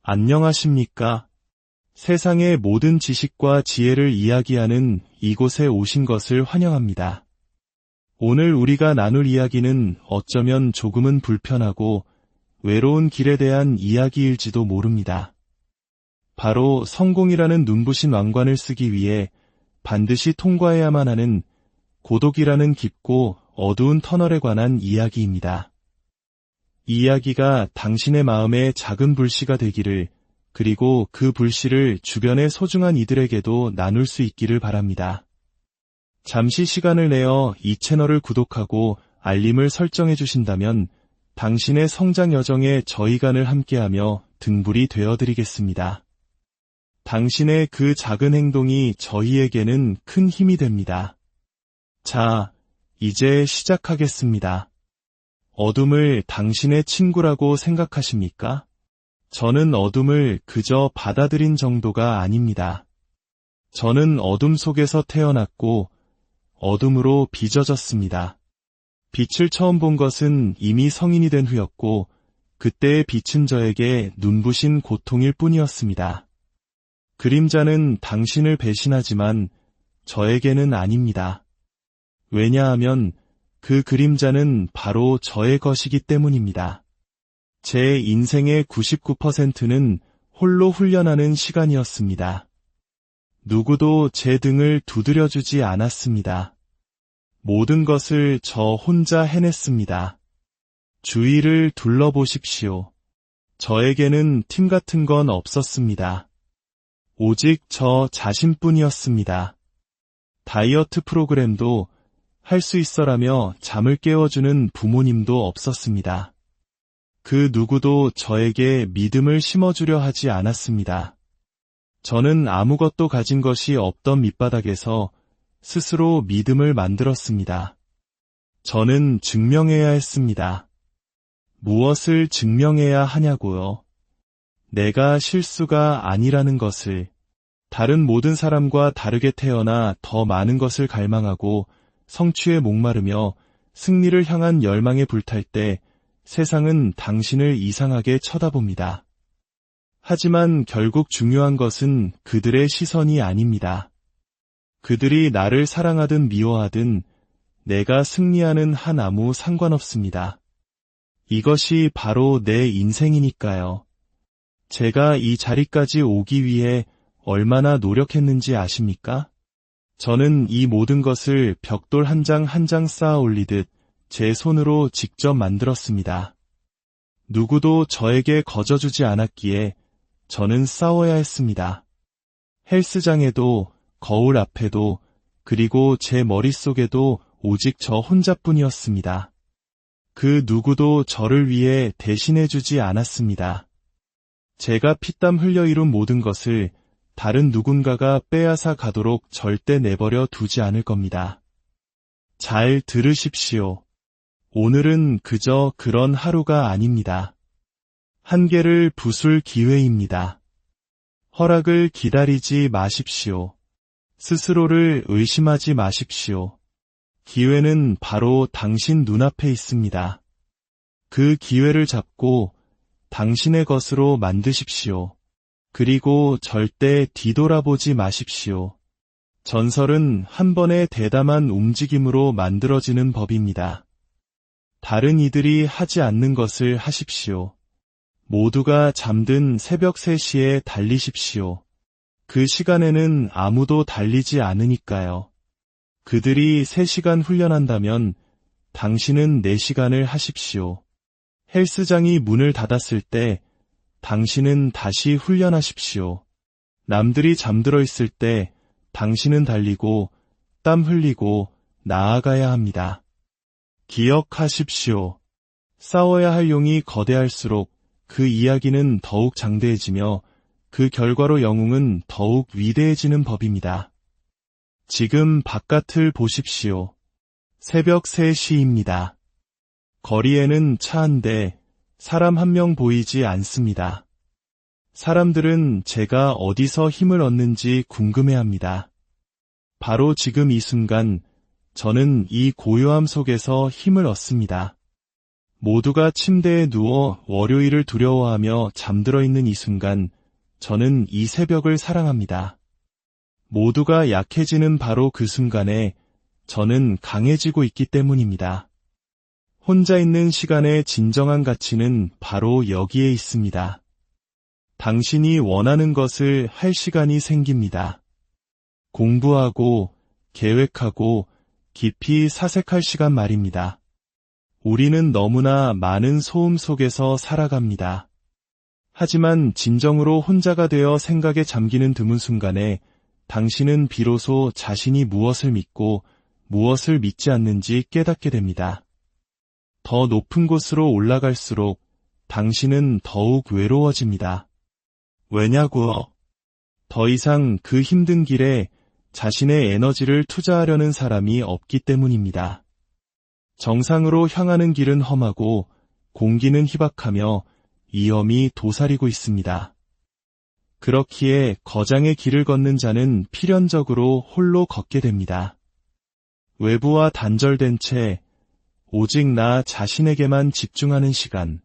안녕하십니까? 세상의 모든 지식과 지혜를 이야기하는 이곳에 오신 것을 환영합니다. 오늘 우리가 나눌 이야기는 어쩌면 조금은 불편하고 외로운 길에 대한 이야기일지도 모릅니다. 바로 성공이라는 눈부신 왕관을 쓰기 위해 반드시 통과해야만 하는 고독이라는 깊고 어두운 터널에 관한 이야기입니다. 이 이야기가 당신의 마음에 작은 불씨가 되기를, 그리고 그 불씨를 주변의 소중한 이들에게도 나눌 수 있기를 바랍니다. 잠시 시간을 내어 이 채널을 구독하고 알림을 설정해 주신다면 당신의 성장 여정에 저희간을 함께하며 등불이 되어드리겠습니다. 당신의 그 작은 행동이 저희에게는 큰 힘이 됩니다. 자, 이제 시작하겠습니다. 어둠을 당신의 친구라고 생각하십니까? 저는 어둠을 그저 받아들인 정도가 아닙니다. 저는 어둠 속에서 태어났고 어둠으로 빚어졌습니다. 빛을 처음 본 것은 이미 성인이 된 후였고 그때의 빛은 저에게 눈부신 고통일 뿐이었습니다. 그림자는 당신을 배신하지만 저에게는 아닙니다. 왜냐하면 그 그림자는 바로 저의 것이기 때문입니다. 제 인생의 99%는 홀로 훈련하는 시간이었습니다. 누구도 제 등을 두드려주지 않았습니다. 모든 것을 저 혼자 해냈습니다. 주위를 둘러보십시오. 저에게는 팀 같은 건 없었습니다. 오직 저 자신뿐이었습니다. 다이어트 프로그램도 할 수 있어라며 잠을 깨워주는 부모님도 없었습니다. 그 누구도 저에게 믿음을 심어주려 하지 않았습니다. 저는 아무것도 가진 것이 없던 밑바닥에서 스스로 믿음을 만들었습니다. 저는 증명해야 했습니다. 무엇을 증명해야 하냐고요? 내가 실수가 아니라는 것을, 다른 모든 사람과 다르게 태어나 더 많은 것을 갈망하고 성취에 목마르며 승리를 향한 열망에 불탈 때 세상은 당신을 이상하게 쳐다봅니다. 하지만 결국 중요한 것은 그들의 시선이 아닙니다. 그들이 나를 사랑하든 미워하든 내가 승리하는 한 아무 상관없습니다. 이것이 바로 내 인생이니까요. 제가 이 자리까지 오기 위해 얼마나 노력했는지 아십니까? 저는 이 모든 것을 벽돌 한 장 한 장 쌓아 올리듯 제 손으로 직접 만들었습니다. 누구도 저에게 거저주지 않았기에 저는 싸워야 했습니다. 헬스장에도, 거울 앞에도, 그리고 제 머릿속에도 오직 저 혼자뿐이었습니다. 그 누구도 저를 위해 대신해주지 않았습니다. 제가 피땀 흘려 이룬 모든 것을 다른 누군가가 빼앗아 가도록 절대 내버려 두지 않을 겁니다. 잘 들으십시오. 오늘은 그저 그런 하루가 아닙니다. 한계를 부술 기회입니다. 허락을 기다리지 마십시오. 스스로를 의심하지 마십시오. 기회는 바로 당신 눈앞에 있습니다. 그 기회를 잡고 당신의 것으로 만드십시오. 그리고 절대 뒤돌아보지 마십시오. 전설은 한 번의 대담한 움직임으로 만들어지는 법입니다. 다른 이들이 하지 않는 것을 하십시오. 모두가 잠든 새벽 3시에 달리십시오. 그 시간에는 아무도 달리지 않으니까요. 그들이 3시간 훈련한다면 당신은 4시간을 하십시오. 헬스장이 문을 닫았을 때 당신은 다시 훈련하십시오. 남들이 잠들어 있을 때 당신은 달리고 땀 흘리고 나아가야 합니다. 기억하십시오. 싸워야 할 용이 거대할수록 그 이야기는 더욱 장대해지며 그 결과로 영웅은 더욱 위대해지는 법입니다. 지금 바깥을 보십시오. 새벽 3시입니다. 거리에는 차 한 대, 사람 한 명 보이지 않습니다. 사람들은 제가 어디서 힘을 얻는지 궁금해합니다. 바로 지금 이 순간 저는 이 고요함 속에서 힘을 얻습니다. 모두가 침대에 누워 월요일을 두려워하며 잠들어 있는 이 순간, 저는 이 새벽을 사랑합니다. 모두가 약해지는 바로 그 순간에 저는 강해지고 있기 때문입니다. 혼자 있는 시간의 진정한 가치는 바로 여기에 있습니다. 당신이 원하는 것을 할 시간이 생깁니다. 공부하고, 계획하고, 깊이 사색할 시간 말입니다. 우리는 너무나 많은 소음 속에서 살아갑니다. 하지만 진정으로 혼자가 되어 생각에 잠기는 드문 순간에 당신은 비로소 자신이 무엇을 믿고 무엇을 믿지 않는지 깨닫게 됩니다. 더 높은 곳으로 올라갈수록 당신은 더욱 외로워집니다. 왜냐고요? 더 이상 그 힘든 길에 자신의 에너지를 투자하려는 사람이 없기 때문입니다. 정상으로 향하는 길은 험하고 공기는 희박하며 위험이 도사리고 있습니다. 그렇기에 거장의 길을 걷는 자는 필연적으로 홀로 걷게 됩니다. 외부와 단절된 채 오직 나 자신에게만 집중하는 시간.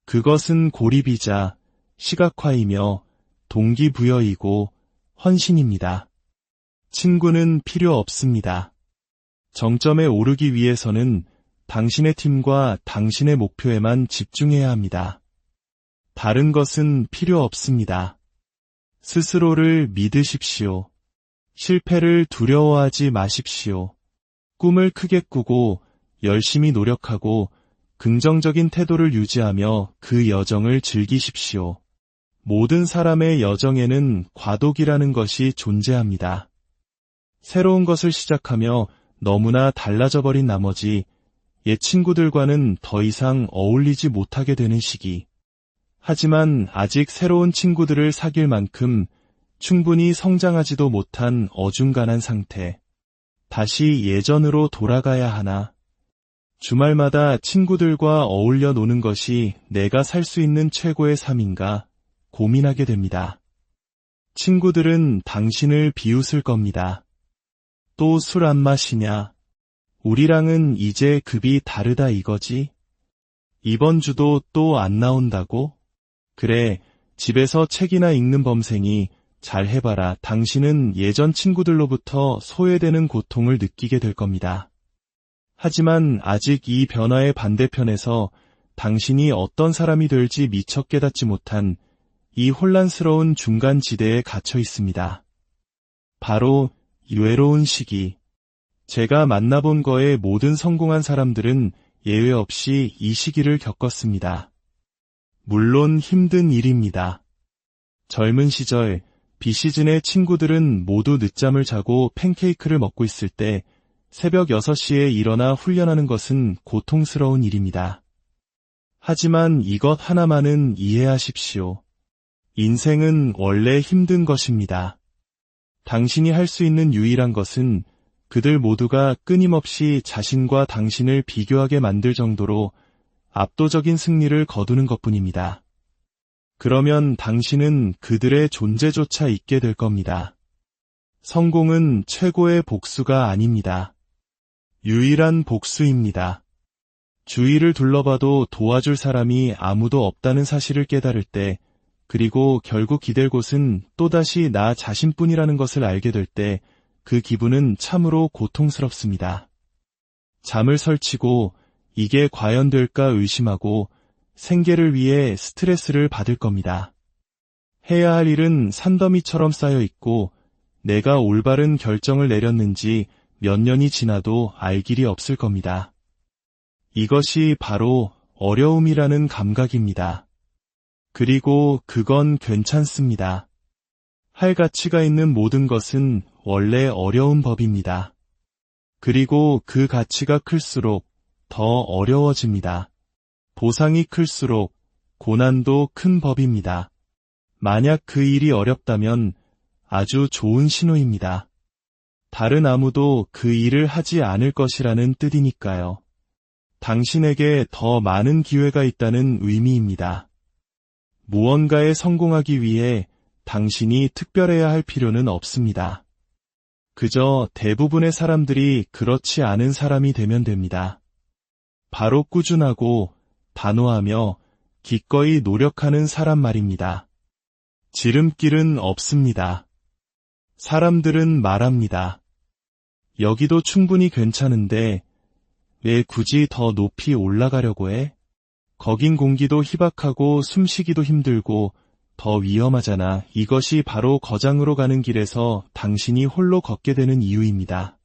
그것은 고립이자 시각화이며 동기부여이고 헌신입니다. 친구는 필요 없습니다. 정점에 오르기 위해서는 당신의 팀과 당신의 목표에만 집중해야 합니다. 다른 것은 필요 없습니다. 스스로를 믿으십시오. 실패를 두려워하지 마십시오. 꿈을 크게 꾸고 열심히 노력하고 긍정적인 태도를 유지하며 그 여정을 즐기십시오. 모든 사람의 여정에는 과도기라는 것이 존재합니다. 새로운 것을 시작하며 너무나 달라져 버린 나머지 옛 친구들과는 더 이상 어울리지 못하게 되는 시기. 하지만 아직 새로운 친구들을 사귈 만큼 충분히 성장하지도 못한 어중간한 상태. 다시 예전으로 돌아가야 하나? 주말마다 친구들과 어울려 노는 것이 내가 살 수 있는 최고의 삶인가 고민하게 됩니다. 친구들은 당신을 비웃을 겁니다. 또 술 안 마시냐? 우리랑은 이제 급이 다르다 이거지? 이번 주도 또 안 나온다고? 그래, 집에서 책이나 읽는 범생이 잘 해봐라. 당신은 예전 친구들로부터 소외되는 고통을 느끼게 될 겁니다. 하지만 아직 이 변화의 반대편에서 당신이 어떤 사람이 될지 미처 깨닫지 못한 이 혼란스러운 중간 지대에 갇혀 있습니다. 바로 이 외로운 시기. 제가 만나본 거의 모든 성공한 사람들은 예외 없이 이 시기를 겪었습니다. 물론 힘든 일입니다. 젊은 시절 비시즌의 친구들은 모두 늦잠을 자고 팬케이크를 먹고 있을 때 새벽 6시에 일어나 훈련하는 것은 고통스러운 일입니다. 하지만 이것 하나만은 이해하십시오. 인생은 원래 힘든 것입니다. 당신이 할 수 있는 유일한 것은 그들 모두가 끊임없이 자신과 당신을 비교하게 만들 정도로 압도적인 승리를 거두는 것뿐입니다. 그러면 당신은 그들의 존재조차 잊게 될 겁니다. 성공은 최고의 복수가 아닙니다. 유일한 복수입니다. 주위를 둘러봐도 도와줄 사람이 아무도 없다는 사실을 깨달을 때, 그리고 결국 기댈 곳은 또다시 나 자신뿐이라는 것을 알게 될 때, 그 기분은 참으로 고통스럽습니다. 잠을 설치고 이게 과연 될까 의심하고 생계를 위해 스트레스를 받을 겁니다. 해야 할 일은 산더미처럼 쌓여 있고 내가 올바른 결정을 내렸는지 몇 년이 지나도 알 길이 없을 겁니다. 이것이 바로 어려움이라는 감각입니다. 그리고 그건 괜찮습니다. 할 가치가 있는 모든 것은 원래 어려운 법입니다. 그리고 그 가치가 클수록 더 어려워집니다. 보상이 클수록 고난도 큰 법입니다. 만약 그 일이 어렵다면 아주 좋은 신호입니다. 다른 아무도 그 일을 하지 않을 것이라는 뜻이니까요. 당신에게 더 많은 기회가 있다는 의미입니다. 무언가에 성공하기 위해 당신이 특별해야 할 필요는 없습니다. 그저 대부분의 사람들이 그렇지 않은 사람이 되면 됩니다. 바로 꾸준하고 단호하며 기꺼이 노력하는 사람 말입니다. 지름길은 없습니다. 사람들은 말합니다. 여기도 충분히 괜찮은데 왜 굳이 더 높이 올라가려고 해? 거긴 공기도 희박하고 숨쉬기도 힘들고 더 위험하잖아. 이것이 바로 거장으로 가는 길에서 당신이 홀로 걷게 되는 이유입니다.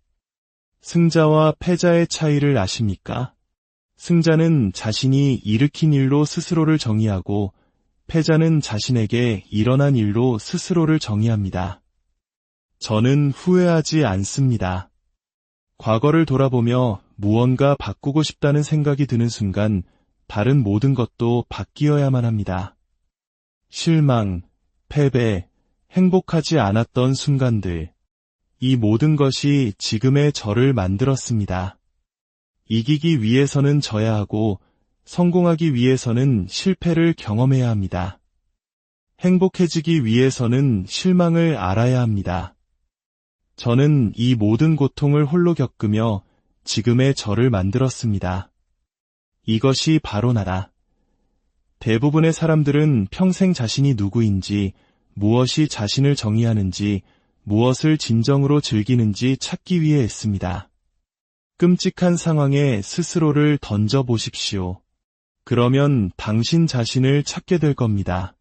승자와 패자의 차이를 아십니까? 승자는 자신이 일으킨 일로 스스로를 정의하고 패자는 자신에게 일어난 일로 스스로를 정의합니다. 저는 후회하지 않습니다. 과거를 돌아보며 무언가 바꾸고 싶다는 생각이 드는 순간 다른 모든 것도 바뀌어야만 합니다. 실망, 패배, 행복하지 않았던 순간들, 이 모든 것이 지금의 저를 만들었습니다. 이기기 위해서는 져야 하고 성공하기 위해서는 실패를 경험해야 합니다. 행복해지기 위해서는 실망을 알아야 합니다. 저는 이 모든 고통을 홀로 겪으며 지금의 저를 만들었습니다. 이것이 바로 나다. 대부분의 사람들은 평생 자신이 누구인지, 무엇이 자신을 정의하는지, 무엇을 진정으로 즐기는지 찾기 위해 애씁니다. 끔찍한 상황에 스스로를 던져보십시오. 그러면 당신 자신을 찾게 될 겁니다.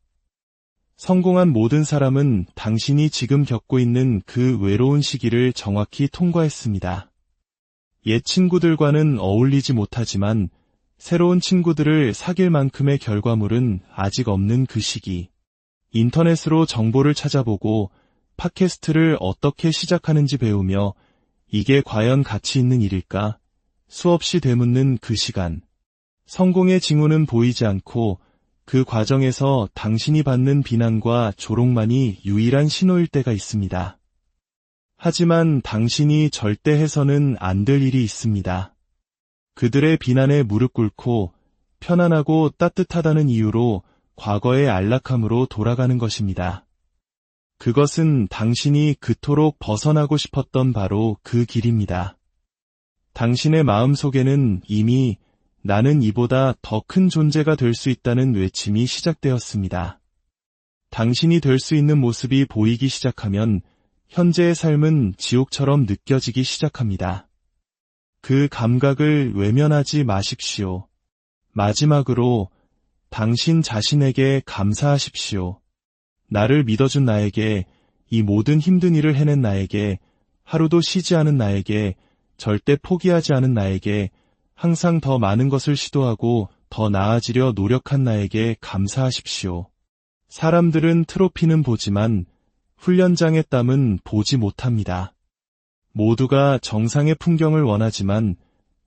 성공한 모든 사람은 당신이 지금 겪고 있는 그 외로운 시기를 정확히 통과했습니다. 옛 친구들과는 어울리지 못하지만 새로운 친구들을 사귈 만큼의 결과물은 아직 없는 그 시기. 인터넷으로 정보를 찾아보고 팟캐스트를 어떻게 시작하는지 배우며 이게 과연 가치 있는 일일까? 수없이 되묻는 그 시간. 성공의 징후는 보이지 않고 그 과정에서 당신이 받는 비난과 조롱만이 유일한 신호일 때가 있습니다. 하지만 당신이 절대 해서는 안 될 일이 있습니다. 그들의 비난에 무릎 꿇고 편안하고 따뜻하다는 이유로 과거의 안락함으로 돌아가는 것입니다. 그것은 당신이 그토록 벗어나고 싶었던 바로 그 길입니다. 당신의 마음속에는 이미 나는 이보다 더 큰 존재가 될 수 있다는 외침이 시작되었습니다. 당신이 될 수 있는 모습이 보이기 시작하면 현재의 삶은 지옥처럼 느껴지기 시작합니다. 그 감각을 외면하지 마십시오. 마지막으로 당신 자신에게 감사하십시오. 나를 믿어준 나에게, 이 모든 힘든 일을 해낸 나에게, 하루도 쉬지 않은 나에게, 절대 포기하지 않은 나에게, 항상 더 많은 것을 시도하고 더 나아지려 노력한 나에게 감사하십시오. 사람들은 트로피는 보지만 훈련장의 땀은 보지 못합니다. 모두가 정상의 풍경을 원하지만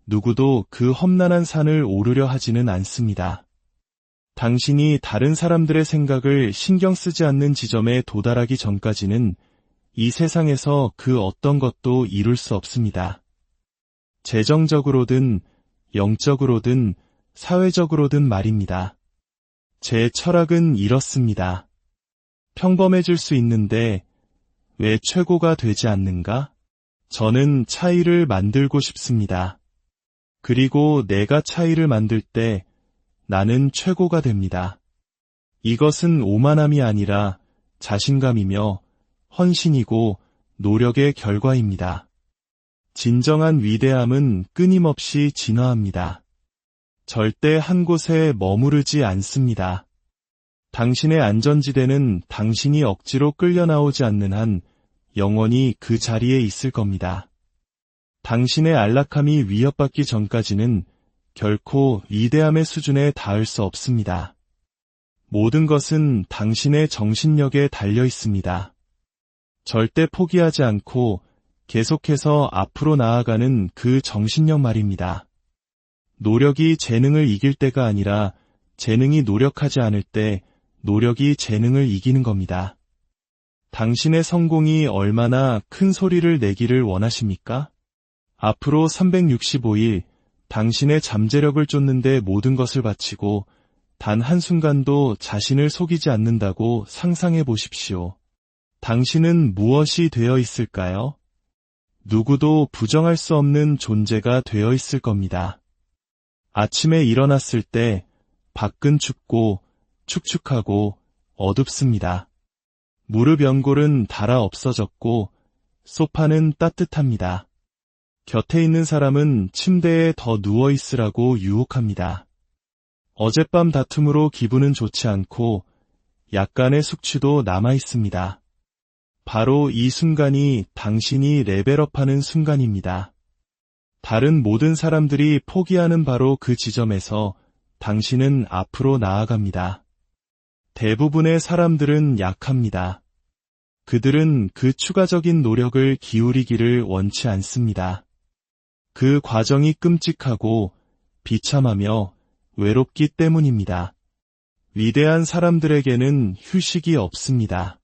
누구도 그 험난한 산을 오르려 하지는 않습니다. 당신이 다른 사람들의 생각을 신경 쓰지 않는 지점에 도달하기 전까지는 이 세상에서 그 어떤 것도 이룰 수 없습니다. 재정적으로든 영적으로든 사회적으로든 말입니다. 제 철학은 이렇습니다. 평범해질 수 있는데 왜 최고가 되지 않는가? 저는 차이를 만들고 싶습니다. 그리고 내가 차이를 만들 때 나는 최고가 됩니다. 이것은 오만함이 아니라 자신감이며 헌신이고 노력의 결과입니다. 진정한 위대함은 끊임없이 진화합니다. 절대 한 곳에 머무르지 않습니다. 당신의 안전지대는 당신이 억지로 끌려 나오지 않는 한 영원히 그 자리에 있을 겁니다. 당신의 안락함이 위협받기 전까지는 결코 위대함의 수준에 닿을 수 없습니다. 모든 것은 당신의 정신력에 달려 있습니다. 절대 포기하지 않고 계속해서 앞으로 나아가는 그 정신력 말입니다. 노력이 재능을 이길 때가 아니라 재능이 노력하지 않을 때 노력이 재능을 이기는 겁니다. 당신의 성공이 얼마나 큰 소리를 내기를 원하십니까? 앞으로 365일 당신의 잠재력을 쫓는데 모든 것을 바치고 단 한순간도 자신을 속이지 않는다고 상상해 보십시오. 당신은 무엇이 되어 있을까요? 누구도 부정할 수 없는 존재가 되어 있을 겁니다. 아침에 일어났을 때 밖은 춥고 축축하고 어둡습니다. 무릎 연골은 닳아 없어졌고 소파는 따뜻합니다. 곁에 있는 사람은 침대에 더 누워 있으라고 유혹합니다. 어젯밤 다툼으로 기분은 좋지 않고 약간의 숙취도 남아 있습니다. 바로 이 순간이 당신이 레벨업하는 순간입니다. 다른 모든 사람들이 포기하는 바로 그 지점에서 당신은 앞으로 나아갑니다. 대부분의 사람들은 약합니다. 그들은 그 추가적인 노력을 기울이기를 원치 않습니다. 그 과정이 끔찍하고 비참하며 외롭기 때문입니다. 위대한 사람들에게는 휴식이 없습니다.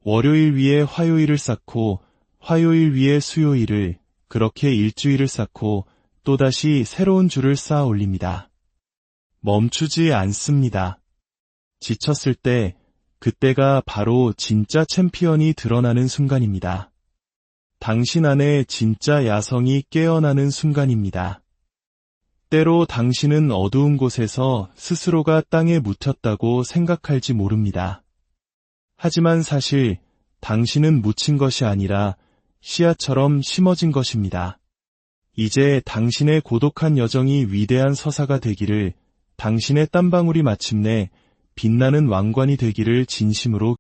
월요일 위에 화요일을 쌓고 화요일 위에 수요일을, 그렇게 일주일을 쌓고 또다시 새로운 줄을 쌓아 올립니다. 멈추지 않습니다. 지쳤을 때 그때가 바로 진짜 챔피언이 드러나는 순간입니다. 당신 안에 진짜 야성이 깨어나는 순간입니다. 때로 당신은 어두운 곳에서 스스로가 땅에 묻혔다고 생각할지 모릅니다. 하지만 사실 당신은 묻힌 것이 아니라 씨앗처럼 심어진 것입니다. 이제 당신의 고독한 여정이 위대한 서사가 되기를, 당신의 땀방울이 마침내 빛나는 왕관이 되기를 진심으로